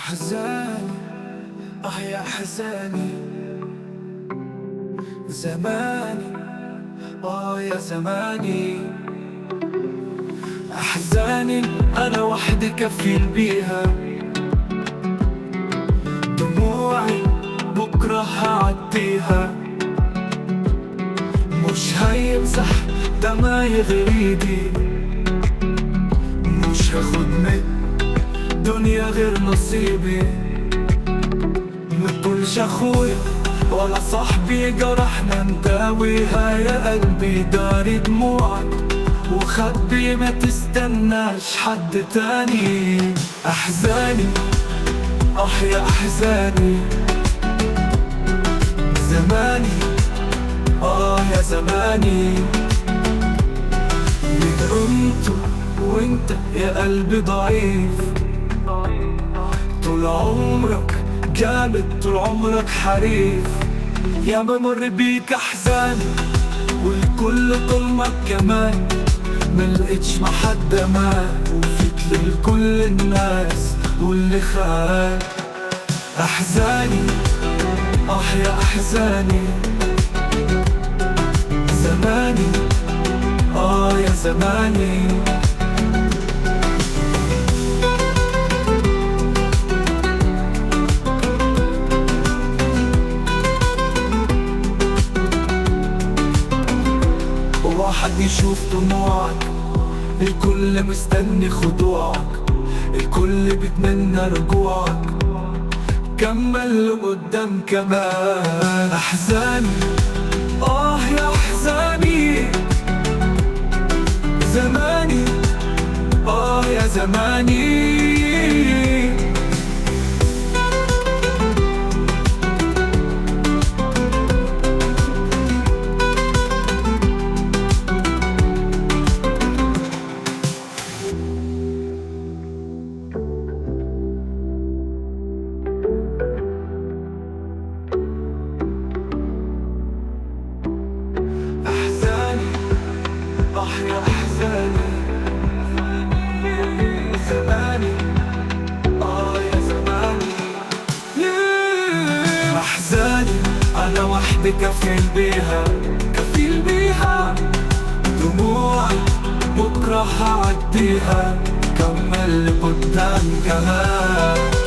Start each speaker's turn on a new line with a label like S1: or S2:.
S1: أحزاني يا أحزاني، زماني يا زماني. أحزاني أنا وحدي كفيل بيها، دموعي بكرة هعديها. مش هيمسح دمعي غريبي، مش هاخد من دنيا غير نصيبي. مكنش اخويا ولا صاحبي جرحنا نداويها، يا قلبي داري دموعك وخبي ما تستناش حد تاني. احزاني يا احزاني، زماني يا زماني. من قمت وانت يا قلبي ضعيف، طول عمرك جامد طول عمرك حريف. يا ممر بيك احزان والكل ظلمك كمان، ملقتش مع حد امان وفيت لكل الناس واللي خان. احزاني يا احزاني، زماني يا زماني. واحد يشوف دموعك، الكل مستني خضوعك، الكل بيتمنى رجوعك، كمل لقدام كمان. احزاني يا احزاني، زماني يا زماني. يا أحزاني، زماني يا زماني. أحزاني أنا وحدي كفيل بيها، كفيل بيها. دموعي بكرة هعديها، كمل قدام كمان.